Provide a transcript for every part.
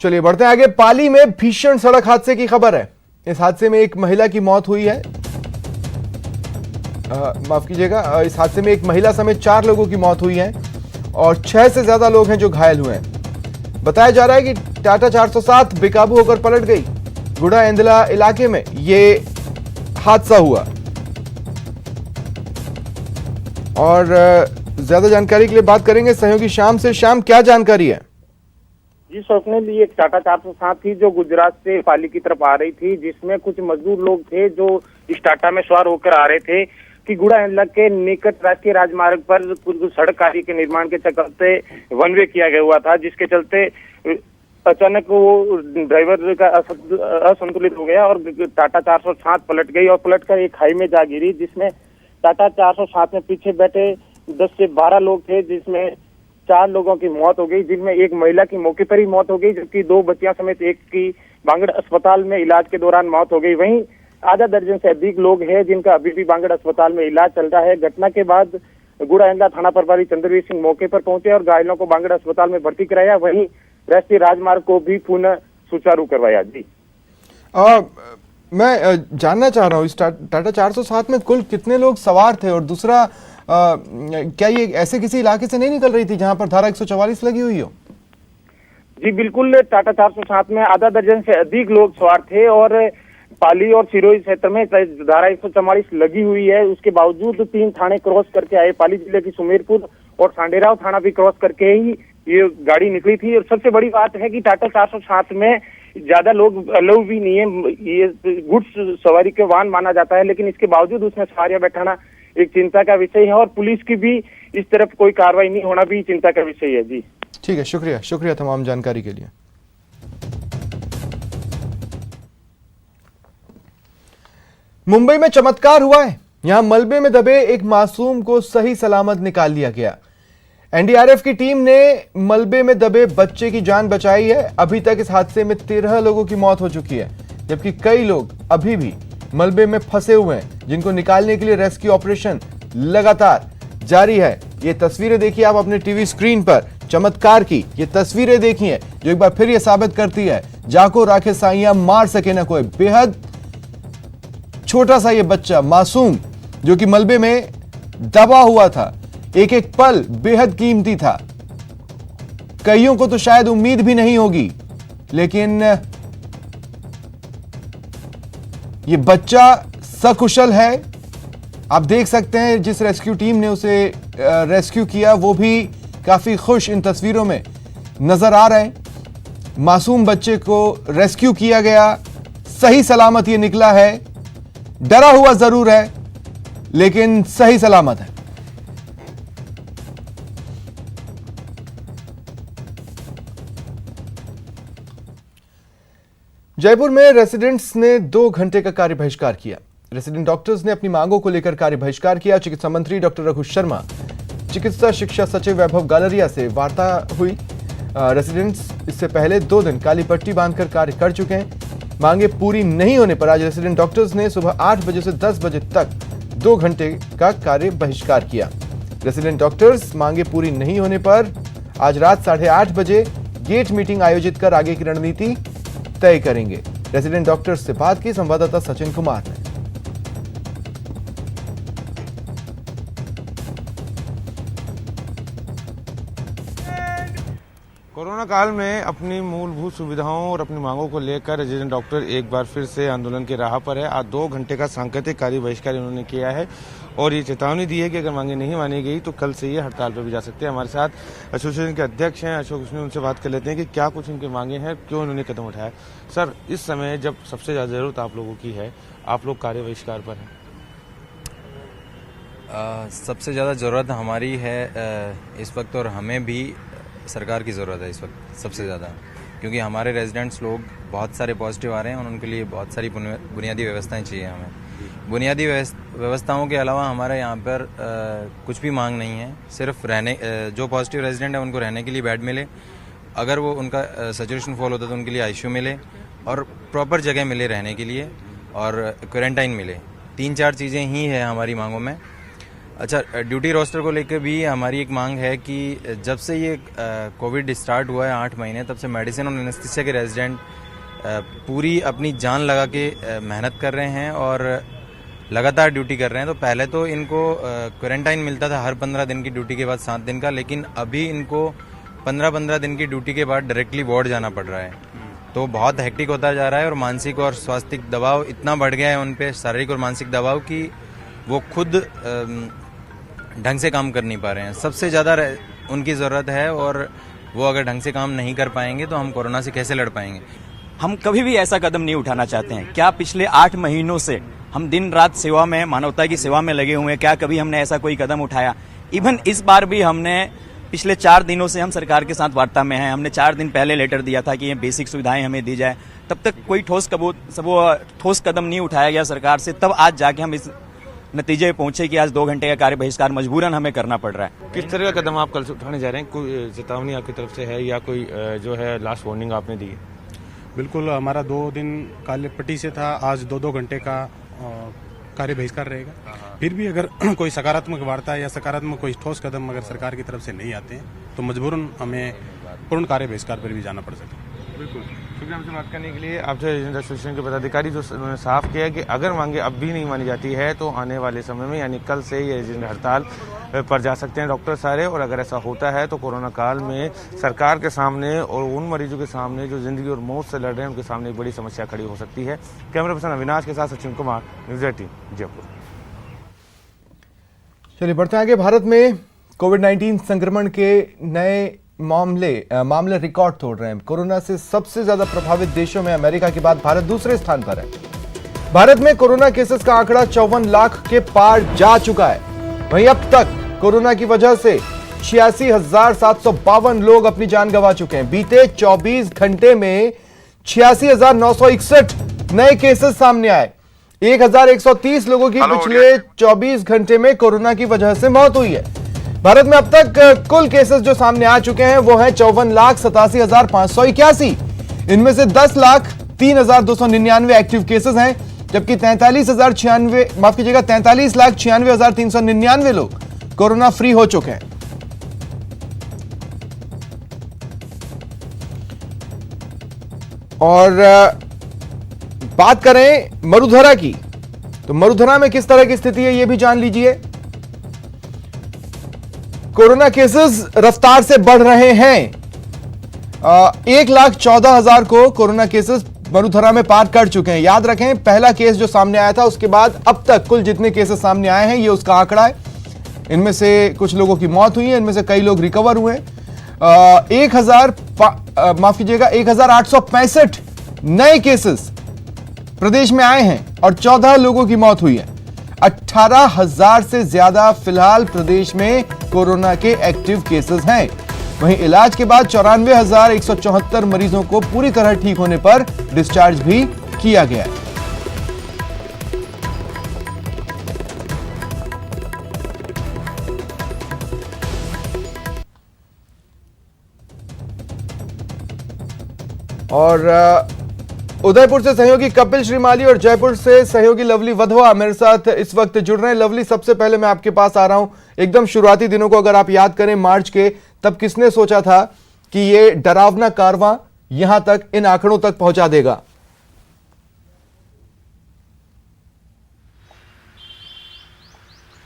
चलिए बढ़ते हैं आगे। पाली में भीषण सड़क हादसे की खबर है। इस हादसे में एक महिला की मौत हुई है। माफ कीजिएगा, इस हादसे में एक महिला समेत 4 लोगों की मौत हुई है और 6 से ज्यादा लोग हैं जो घायल हुए हैं। बताया जा रहा है कि टाटा 407 बेकाबू होकर पलट गई। गुड़ा एंदला इलाके में यह हादसा हुआ और ज्यादा जानकारी के लिए बात करेंगे सहयोगी श्याम से। श्याम, क्या जानकारी है? जी स्वप्निल, ये एक टाटा 407 थी जो गुजरात से पाली की तरफ आ रही थी, जिसमें कुछ मजदूर लोग थे जो इस टाटा में सवार होकर आ रहे थे कि गुड़ा एंदला के निकट राष्ट्रीय राजमार्ग पर कुछ सड़क कार्य के निर्माण के चलते वन वे किया गया हुआ था, जिसके चलते अचानक वो ड्राइवर का असंतुलित हो गया और टाटा 407 पलट गई और पलटकर एक खाई में जा गिरी, जिसमें टाटा 407 में पीछे बैठे 10 से 12 लोग थे, जिसमें 4 लोगों की मौत हो गई, जिनमें एक महिला की मौके पर ही मौत हो गई, जबकि 2 बच्चियां समेत एक की बांगड़ अस्पताल में इलाज के दौरान मौत हो गई। वहीं आधा दर्जन से अधिक लोग हैं जिनका अभी भी बांगड़ अस्पताल में इलाज चल रहा है। घटना के बाद गुड़ा एंदला थाना प्रभारी चंद्रवीर सिंह मौके पर पहुंचे और घायलों को बांगड़ अस्पताल में भर्ती कराया। वहीं राष्ट्रीय राजमार्ग को भी पुनः सुचारू करवाया। जी मैं जानना चाह रहा हूँ, इस टाटा 407 में कुल कितने लोग सवार थे? और दूसरा, क्या ये ऐसे किसी इलाके से नहीं निकल रही थी जहां पर धारा 144 लगी हुई हो? जी बिल्कुल, टाटा 407 में आधा दर्जन से अधिक लोग सवार थे और पाली और सिरोही क्षेत्र में धारा 144 लगी हुई है। उसके बावजूद 3 थाने क्रॉस करके आए। पाली जिले की सुमेरपुर और सांडेराव थाना भी क्रॉस करके ही ये गाड़ी निकली थी। और सबसे बड़ी बात है कि टाटा 407 में ज्यादा लोग अलाउ भी नहीं है, ये गुड्स सवारी के वाहन माना जाता है, लेकिन इसके बावजूद उसमें सवारियां बैठाना एक चिंता का विषय है और पुलिस की भी इस तरफ कोई कार्रवाई नहीं होना भी चिंता का विषय है। जी ठीक है, शुक्रिया तमाम जानकारी के लिए। मुंबई में चमत्कार हुआ है। यहां मलबे में दबे एक मासूम को सही सलामत निकाल लिया गया। एनडीआरएफ की टीम ने मलबे में दबे बच्चे की जान बचाई है। अभी तक इस हादसे में 13 लोगों की मौत हो चुकी है, जबकि कई लोग अभी भी मलबे में फंसे हुए हैं, जिनको निकालने के लिए रेस्क्यू ऑपरेशन लगातार जारी है। ये तस्वीरें देखिए आप अपने टीवी स्क्रीन पर, चमत्कार की ये तस्वीरें देखिए जो एक बार फिर ये साबित करती है, जाको राखे साइयां मार सके ना कोई। बेहद छोटा सा ये बच्चा मासूम जो कि मलबे में दबा हुआ था, एक एक पल बेहद कीमती था। कईयों को तो शायद उम्मीद भी नहीं होगी, लेकिन ये बच्चा सकुशल है। आप देख सकते हैं जिस रेस्क्यू टीम ने उसे रेस्क्यू किया वो भी काफी खुश इन तस्वीरों में नजर आ रहे हैं। मासूम बच्चे को रेस्क्यू किया गया, सही सलामत ये निकला है। डरा हुआ जरूर है लेकिन सही सलामत है। जयपुर में रेसिडेंट्स ने 2 घंटे का कार्य बहिष्कार किया। रेसिडेंट डॉक्टर्स ने अपनी मांगों को लेकर कार्य बहिष्कार किया। चिकित्सा मंत्री डॉक्टर रघु शर्मा, चिकित्सा शिक्षा सचिव वैभव गालरिया से वार्ता हुई। रेसिडेंट्स इससे पहले 2 दिन काली पट्टी बांधकर कार्य कर चुके हैं। मांगे पूरी नहीं होने पर आज रेसिडेंट डॉक्टर्स ने सुबह 8 बजे से 10 बजे तक 2 घंटे का कार्य बहिष्कार किया। रेसिडेंट डॉक्टर्स मांगे पूरी नहीं होने पर आज रात 8:30 बजे गेट मीटिंग आयोजित कर आगे की रणनीति तय करेंगे। रेसिडेंट डॉक्टर्स से बात की संवाददाता सचिन कुमार ने। कोरोना काल में अपनी मूलभूत सुविधाओं और अपनी मांगों को लेकर रेजिडेंट डॉक्टर एक बार फिर से आंदोलन की राह पर है। आज 2 घंटे का सांकेतिक कार्य बहिष्कार इन्होंने किया है और ये चेतावनी दी है कि अगर मांगे नहीं मानी गई तो कल से ये हड़ताल पर भी जा सकते हैं। हमारे साथ एसोसिएशन के अध्यक्ष हैं अशोक, उसने उनसे बात कर लेते हैं कि क्या कुछ उनकी मांगे हैं, क्यों उन्होंने कदम उठाया। सर, इस समय जब सबसे ज्यादा जरूरत आप लोगों की है, आप लोग कार्य बहिष्कार पर हैं। सबसे ज़्यादा ज़रूरत हमारी है इस वक्त, और हमें भी सरकार की ज़रूरत है इस वक्त सबसे ज़्यादा, क्योंकि हमारे रेजिडेंट्स लोग बहुत सारे पॉजिटिव आ रहे हैं और उनके लिए बहुत सारी बुनियादी व्यवस्थाएं चाहिए हमें। बुनियादी व्यवस्थाओं के अलावा हमारे यहाँ पर कुछ भी मांग नहीं है। सिर्फ रहने, जो पॉजिटिव रेजिडेंट है उनको रहने के लिए बेड मिले, अगर वो उनका सैचुरेशन फॉल होता है तो उनके लिए आईसीयू मिले और प्रॉपर जगह मिले रहने के लिए, और क्वारंटाइन मिले। 3-4 चीज़ें ही है हमारी मांगों में। अच्छा, ड्यूटी रोस्टर को लेकर भी हमारी एक मांग है कि जब से ये कोविड स्टार्ट हुआ है 8 महीने, तब से मेडिसिन और एनेस्थीसिया के रेजिडेंट पूरी अपनी जान लगा के मेहनत कर रहे हैं और लगातार ड्यूटी कर रहे हैं। तो पहले तो इनको क्वारंटाइन मिलता था हर 15 दिन की ड्यूटी के बाद 7 दिन का, लेकिन अभी इनको 15-15 दिन की ड्यूटी के बाद डायरेक्टली वार्ड जाना पड़ रहा है। तो बहुत हेक्टिक होता जा रहा है और मानसिक और स्वास्थ्य दबाव इतना बढ़ गया है उन पे, शारीरिक और मानसिक दबाव, कि वो खुद ढंग से काम कर नहीं पा रहे हैं। सबसे ज़्यादा उनकी ज़रूरत है और वो अगर ढंग से काम नहीं कर पाएंगे तो हम कोरोना से कैसे लड़ पाएंगे। हम कभी भी ऐसा कदम नहीं उठाना चाहते हैं। क्या पिछले 8 महीनों से हम दिन रात सेवा में, मानवता की सेवा में लगे हुए हैं, क्या कभी हमने ऐसा कोई कदम उठाया? इवन इस बार भी हमने पिछले 4 दिनों से हम सरकार के साथ वार्ता में हैं। हमने 4 दिन पहले लेटर दिया था कि ये बेसिक सुविधाएं हमें दी जाए। तब तक कोई ठोस कदम नहीं उठाया गया सरकार से। तब आज जाके हम इस नतीजे पे पहुंचे कि आज 2 घंटे का कार्य बहिष्कार मजबूरन हमें करना पड़ रहा है। किस तरह का कदम आप कल से उठाने जा रहे हैं? कोई चेतावनी आपकी तरफ से है या कोई जो है लास्ट वार्निंग आपने दी है? बिल्कुल, हमारा 2 दिन काले पट्टी से था, आज 2-2 घंटे का कार्य बहिष्कार रहेगा। फिर भी अगर कोई सकारात्मक वार्ता या सकारात्मक कोई ठोस कदम अगर सरकार की तरफ से नहीं आते हैं तो मजबूरन हमें पूर्ण कार्य बहिष्कार पर भी जाना पड़ सकता है। बिल्कुल, क्योंकि हमसे बात करने के लिए आपसे एजेंट एसोसिएशन के पदाधिकारी जो उन्होंने साफ किया कि अगर मांगे अब भी नहीं मानी जाती है तो आने वाले समय में यानी कल से ये एजेंट हड़ताल पर जा सकते हैं डॉक्टर सारे। और अगर ऐसा होता है तो कोरोना काल में सरकार के सामने और उन मरीजों के सामने जो जिंदगी और मौत से लड़ रहे हैं उनके सामने एक बड़ी समस्या खड़ी हो सकती है। कैमरा पर्सन अविनाश के साथ सचिन कुमार, न्यूज़ 18 जयपुर। चलिए बढ़ते हैं आगे। भारत में कोविड-19 संक्रमण के नए मामले रिकॉर्ड तोड़ रहे हैं। कोरोना से सबसे ज्यादा प्रभावित देशों में अमेरिका के बाद भारत दूसरे स्थान पर है। भारत में कोरोना केसेस का आंकड़ा 54 लाख के पार जा चुका है। वहीं अब तक कोरोना की वजह से 86,752 लोग अपनी जान गंवा चुके हैं। बीते 24 घंटे में 86,961 नए केसेस सामने आए। 1,130 लोगों की पिछले 24 घंटे में कोरोना की वजह से मौत हुई है। भारत में अब तक कुल केसेस जो सामने आ चुके हैं वो हैं 54,87,581। इनमें से 10,03,299 एक्टिव केसेस हैं, जबकि 43,96,399 लोग कोरोना फ्री हो चुके हैं। और बात करें मरुधरा की, तो मरुधरा में किस तरह की स्थिति है ये भी जान लीजिए। कोरोना केसेस रफ्तार से बढ़ रहे हैं। 1,14,000 को कोरोना केसेस मरुधरा में पार कर चुके हैं। याद रखें, पहला केस जो सामने आया था उसके बाद अब तक कुल जितने केसेस सामने आए हैं ये उसका आंकड़ा है। इनमें से कुछ लोगों की मौत हुई है, इनमें से कई लोग रिकवर हुए। 1,865 नए केसेस प्रदेश में आए हैं और 14 लोगों की मौत हुई है। 18,000 से ज्यादा फिलहाल प्रदेश में कोरोना के एक्टिव केसेस हैं। वहीं इलाज के बाद 94,174 मरीजों को पूरी तरह ठीक होने पर डिस्चार्ज भी किया गया है। और उदयपुर से सहयोगी कपिल श्रीमाली और जयपुर से सहयोगी लवली वधवा मेरे साथ इस वक्त जुड़ रहे हैं। लवली, सबसे पहले मैं आपके पास आ रहा हूं। एकदम शुरुआती दिनों को अगर आप याद करें मार्च के, तब किसने सोचा था कि ये डरावना कारवां यहां तक, इन आंकड़ों तक पहुंचा देगा?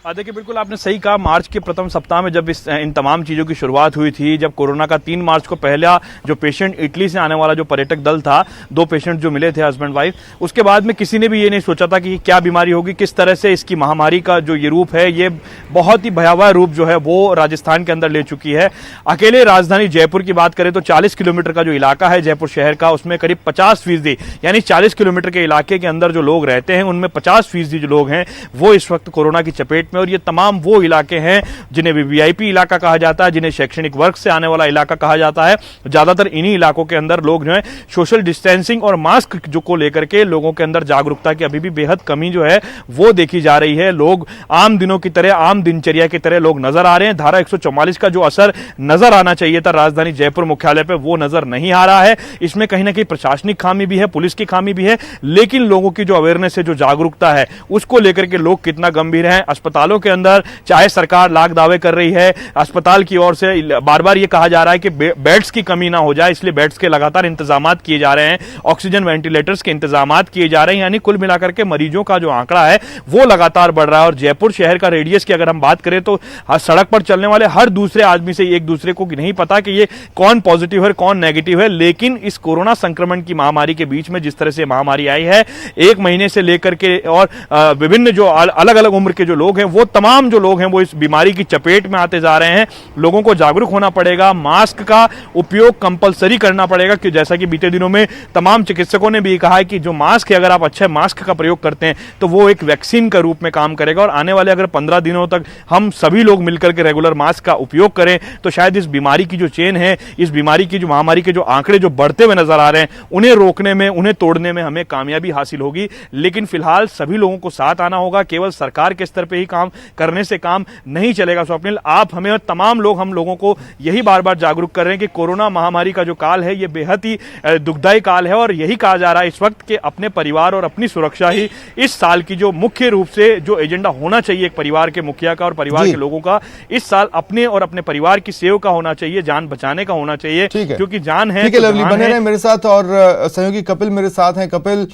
देखिए, बिल्कुल आपने सही कहा। मार्च के प्रथम सप्ताह में जब इन तमाम चीज़ों की शुरुआत हुई थी, जब कोरोना का 3 मार्च को पहला जो पेशेंट इटली से आने वाला जो पर्यटक दल था, 2 पेशेंट जो मिले थे हस्बैंड वाइफ, उसके बाद में किसी ने भी ये नहीं सोचा था कि क्या बीमारी होगी, किस तरह से इसकी महामारी का जो ये रूप है, ये बहुत ही भयावह रूप जो है वो राजस्थान के अंदर ले चुकी है। अकेले राजधानी जयपुर की बात करें तो 40 किलोमीटर का जो इलाका है जयपुर शहर का, उसमें करीब 50% यानी 40 किलोमीटर के इलाके के अंदर जो लोग रहते हैं उनमें 50% जो लोग हैं वो इस वक्त कोरोना की चपेट में। और ये तमाम वो इलाके हैं जिन्हें वीवीआईपी इलाका कहा जाता है, जिन्हें शैक्षणिक वर्ग से आने वाला इलाका कहा जाता है। ज्यादातर इन्हीं इलाकों के अंदर लोग जो है सोशल डिस्टेंसिंग और मास्क जो को लेकर के लोगों के अंदर जागरूकता की अभी भी बेहद कमी जो है वो देखी जा रही है। लोग आम दिनों की तरह, आम दिनचर्या की तरह लोग नजर आ रहे हैं। धारा 144 का जो असर नजर आना चाहिए था राजधानी जयपुर मुख्यालय पे, वो नजर नहीं आ रहा है। इसमें कहीं ना कहीं प्रशासनिक खामी भी है, पुलिस की खामी भी है, लेकिन लोगों की जो अवेयरनेस है, जो जागरूकता है, उसको लेकर के लोग कितना गंभीर हैं। अस्पताल अस्पतालों के अंदर चाहे सरकार लाख दावे कर रही है, अस्पताल की ओर से बार बार ये कहा जा रहा है कि बेड्स की कमी ना हो जाए, इसलिए बेड्स के लगातार इंतजामात किए जा रहे हैं, ऑक्सीजन वेंटिलेटर्स के इंतजामात किए जा रहे हैं, यानी कुल मिलाकर के मरीजों का जो आंकड़ा है वो लगातार बढ़ रहा है। और जयपुर शहर का रेडियस की अगर हम बात करें तो सड़क पर चलने वाले हर दूसरे आदमी से एक दूसरे को नहीं पता कि ये कौन पॉजिटिव है कौन नेगेटिव है। लेकिन इस कोरोना संक्रमण की महामारी के बीच में जिस तरह से महामारी आई है, एक महीने से लेकर के और विभिन्न जो अलग अलग उम्र के जो लोग हैं, वो तमाम जो लोग हैं वो इस बीमारी की चपेट में आते जा रहे हैं। लोगों को जागरूक होना पड़ेगा, मास्क का उपयोग कंपलसरी करना पड़ेगा, कि जैसा कि बीते दिनों में तमाम चिकित्सकों ने भी कहा है कि जो मास्क है, अगर आप अच्छे मास्क का प्रयोग करते हैं तो वो एक वैक्सीन का रूप में काम करेगा। और आने वाले अगर 15 दिनों तक हम सभी लोग मिलकर के रेगुलर मास्क का उपयोग करें तो शायद इस बीमारी की जो चेन है, इस बीमारी की जो महामारी के जो आंकड़े जो बढ़ते हुए नजर आ रहे हैं, उन्हें रोकने में, उन्हें तोड़ने में हमें कामयाबी हासिल होगी। लेकिन फिलहाल सभी लोगों को साथ आना होगा, केवल सरकार के स्तर पे ही काम करने से काम नहीं चलेगा। स्वप्निल, आप हमें और तमाम लोग हम लोगों को यही बार बार जागरूक कर रहे हैं कि कोरोना महामारी का जो काल है ये बेहद ही दुखदायी काल है, और यही कहा जा रहा है इस वक्त कि अपने परिवार और अपनी सुरक्षा ही इस साल की जो मुख्य रूप से जो एजेंडा होना चाहिए एक परिवार के मुखिया का और परिवार के लोगों का, इस साल अपने और अपने परिवार की सेव का होना चाहिए, जान बचाने का होना चाहिए, क्योंकि जान है। ठीक है लवली, बने रहे मेरे साथ, और सहयोगी कपिल मेरे साथ हैं। कपिल,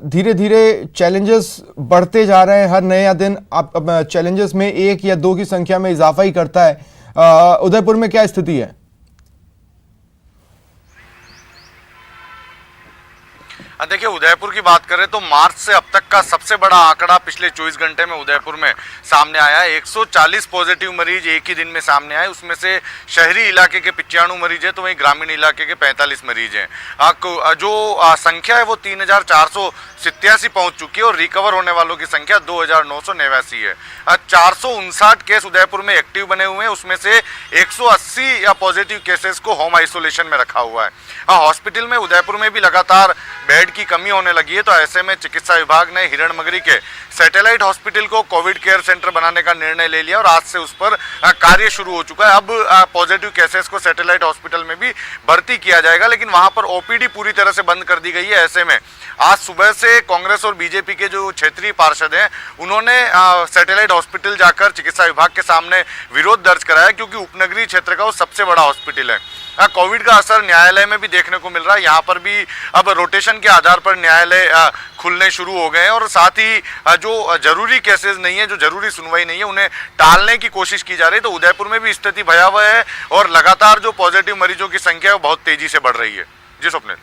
धीरे धीरे चैलेंजेस बढ़ते जा रहे हैं, हर नया दिन आप चैलेंजेस में 1 या 2 की संख्या में इजाफा ही करता है। उदयपुर में क्या स्थिति है? देखिए, उदयपुर की बात करें तो मार्च से अब तक का सबसे बड़ा आंकड़ा पिछले 24 घंटे में उदयपुर में सामने आया है। 140 पॉजिटिव मरीज एक ही दिन में सामने आए, उसमें से शहरी इलाके के 95 मरीज हैं, तो वहीं ग्रामीण इलाके के 45 मरीज हैं। जो संख्या है वो 3487 पहुंच चुकी है, और रिकवर होने वालों की संख्या 2989 है। 459 केस उदयपुर में एक्टिव बने हुए हैं, उसमें से 180 या पॉजिटिव केसेस को होम आइसोलेशन में रखा हुआ है। हॉस्पिटल में उदयपुर में भी लगातार बेड की कमी होने लगी है, तो ऐसे में चिकित्सा विभाग ने हिरणमगरी के सैटेलाइट हॉस्पिटल को कोविड केयर सेंटर बनाने का निर्णय ले लिया, और आज से उस पर कार्य शुरू हो चुका है। अब पॉजिटिव केसेस को सैटेलाइट हॉस्पिटल में भी भर्ती किया जाएगा, लेकिन वहां पर ओपीडी पूरी तरह से बंद कर दी गई है। ऐसे में आज सुबह से कांग्रेस और बीजेपी के जो क्षेत्रीय पार्षद हैं, उन्होंने सैटेलाइट हॉस्पिटल जाकर चिकित्सा विभाग के सामने विरोध दर्ज कराया, क्योंकि उपनगरीय क्षेत्र का वो सबसे बड़ा हॉस्पिटल है। कोविड का असर न्यायालय में भी देखने को मिल रहा है, यहाँ पर भी अब रोटेशन के आधार पर न्यायालय खुलने शुरू हो गए हैं, और साथ ही जो जरूरी केसेस नहीं है, जो जरूरी सुनवाई नहीं है, उन्हें टालने की कोशिश की जा रही है। तो उदयपुर में भी स्थिति भयावह है, और लगातार जो पॉजिटिव मरीजों की संख्या है वो बहुत तेजी से बढ़ रही है। जी स्वप्निल।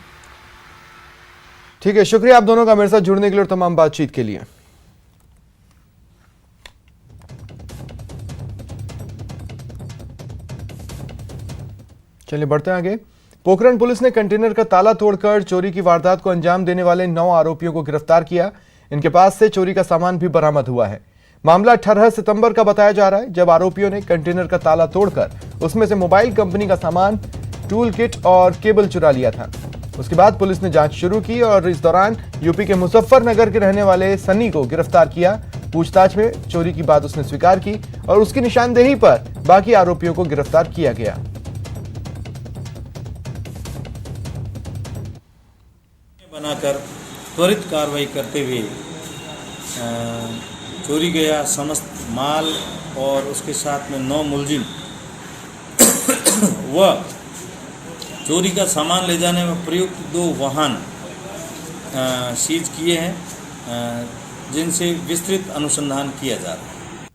ठीक है, शुक्रिया आप दोनों का मेरे साथ जुड़ने के लिए और तमाम बातचीत के लिए। चलिए बढ़ते हैं आगे। पोखरण पुलिस ने कंटेनर का ताला तोड़कर चोरी की वारदात को अंजाम देने वाले 9 आरोपियों को गिरफ्तार किया। इनके पास से चोरी का सामान भी बरामद हुआ है। मामला 18 सितंबर का बताया जा रहा है, जब आरोपियों ने कंटेनर का ताला तोड़कर उसमें से मोबाइल कंपनी का सामान, टूल किट और केबल चुरा लिया था। उसके बाद पुलिस ने जांच शुरू की और इस दौरान यूपी के मुजफ्फरनगर के रहने वाले सन्नी को गिरफ्तार किया। पूछताछ में चोरी की बात उसने स्वीकार की और उसकी निशानदेही पर बाकी आरोपियों को गिरफ्तार किया गया। बनाकर त्वरित कार्रवाई करते हुए चोरी गया समस्त माल और उसके साथ में 9 मुलजिम व चोरी का सामान ले जाने में प्रयुक्त 2 वाहन सीज किए हैं, जिनसे विस्तृत अनुसंधान किया जा रहा है।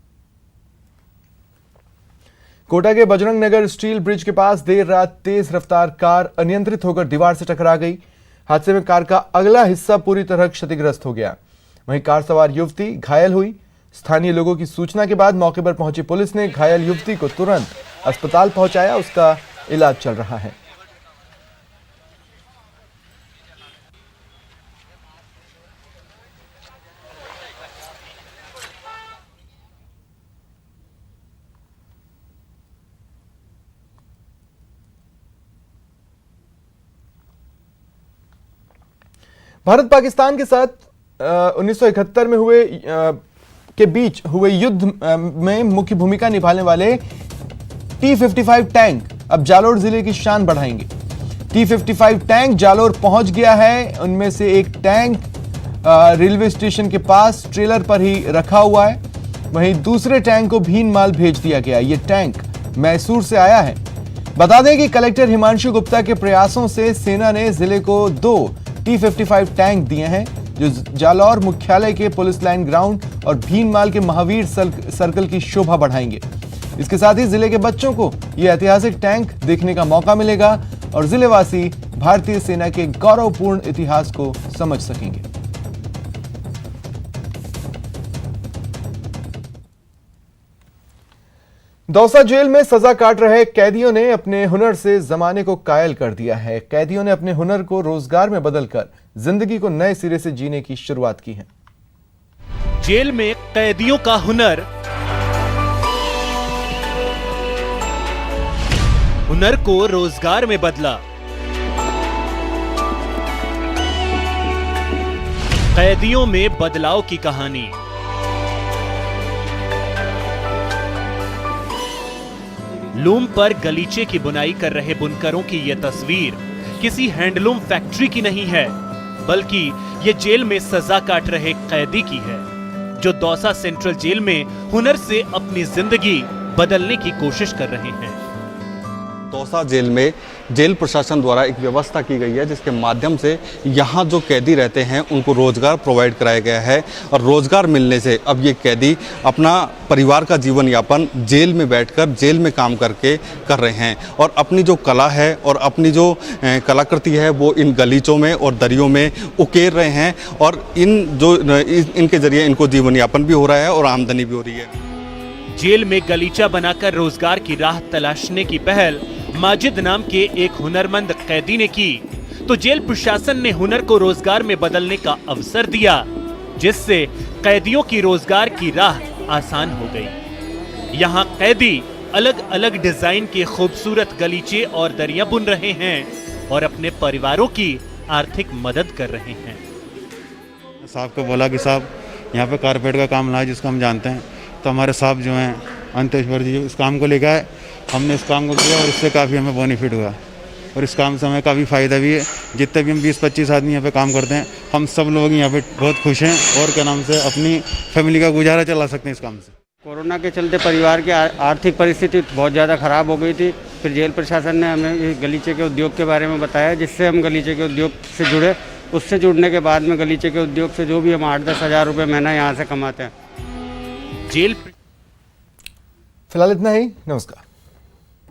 कोटा के बजरंग नगर स्टील ब्रिज के पास देर रात तेज रफ्तार कार अनियंत्रित होकर दीवार से टकरा गई। हादसे में कार का अगला हिस्सा पूरी तरह क्षतिग्रस्त हो गया। वहीं कार सवार युवती घायल हुई। स्थानीय लोगों की सूचना के बाद मौके पर पहुंची पुलिस ने घायल युवती को तुरंत अस्पताल पहुंचाया। उसका इलाज चल रहा है। भारत पाकिस्तान के साथ 1971 में के बीच हुए युद्ध में मुख्य भूमिका निभाने वाले T-55 टैंक अब जालोर जिले की शान बढ़ाएंगे। T-55 टैंक जालोर पहुंच गया है। उनमें से एक टैंक रेलवे स्टेशन के पास ट्रेलर पर ही रखा हुआ है। वहीं दूसरे टैंक को भीनमाल भेज दिया गया। ये टैंक मैसूर से आया है। बता दें कि कलेक्टर हिमांशु गुप्ता के प्रयासों से सेना ने जिले को 2 T-55 टैंक दिए हैं, जो जालौर मुख्यालय के पुलिस लाइन ग्राउंड और भीनमाल के महावीर सर्कल की शोभा बढ़ाएंगे। इसके साथ ही जिले के बच्चों को यह ऐतिहासिक टैंक देखने का मौका मिलेगा और जिलेवासी भारतीय सेना के गौरवपूर्ण इतिहास को समझ सकेंगे। दौसा जेल में सजा काट रहे कैदियों ने अपने हुनर से जमाने को कायल कर दिया है। कैदियों ने अपने हुनर को रोजगार में बदलकर जिंदगी को नए सिरे से जीने की शुरुआत की है। जेल में कैदियों का हुनर को रोजगार में बदला। कैदियों में बदलाव की कहानी। लूम पर गलीचे की बुनाई कर रहे बुनकरों की यह तस्वीर किसी हैंडलूम फैक्ट्री की नहीं है, बल्कि ये जेल में सजा काट रहे कैदी की है, जो दौसा सेंट्रल जेल में हुनर से अपनी जिंदगी बदलने की कोशिश कर रहे हैं। दौसा जेल में जेल प्रशासन द्वारा एक व्यवस्था की गई है, जिसके माध्यम से यहाँ जो कैदी रहते हैं उनको रोजगार प्रोवाइड कराया गया है और रोजगार मिलने से अब ये कैदी अपना परिवार का जीवन यापन जेल में बैठकर जेल में काम करके कर रहे हैं और अपनी जो कला है और अपनी जो कलाकृति है वो इन गलीचों में और दरियों में उकेर रहे हैं और इनके जरिए इनको जीवन यापन भी हो रहा है और आमदनी भी हो रही है। जेल में गलीचा बनाकर रोजगार की राह तलाशने की पहल माजिद नाम के एक हुनरमंद कैदी ने की, तो जेल प्रशासन ने हुनर को रोजगार में बदलने का अवसर दिया, जिससे कैदियों की रोजगार की राह आसान हो गई। यहाँ कैदी अलग अलग डिजाइन के खूबसूरत गलीचे और दरिया बुन रहे हैं और अपने परिवारों की आर्थिक मदद कर रहे हैं। साहब को बोला कि साहब यहाँ पे कारपेट का काम लाए, जिसको हम जानते हैं, तो हमारे साहब जो हैं अंतेश्वर जी इस काम को लेकर आए। हमने इस काम को किया और इससे काफ़ी हमें बेनिफिट हुआ और इस काम से हमें काफ़ी फ़ायदा भी है। जितने भी हम 20-25 आदमी यहाँ पे काम करते हैं, हम सब लोग यहाँ पे बहुत खुश हैं और क्या नाम से अपनी फैमिली का गुजारा चला सकते हैं इस काम से। कोरोना के चलते परिवार की आर्थिक परिस्थिति बहुत ज़्यादा ख़राब हो गई थी। फिर जेल प्रशासन ने हमें गलीचे के उद्योग के बारे में बताया, जिससे हम गलीचे के उद्योग से जुड़े। उससे जुड़ने के बाद में गलीचे के उद्योग से जो भी हम 8-10 हज़ार रुपये महीना यहाँ से कमाते हैं। जेल फिलहाल इतना ही। नमस्कार।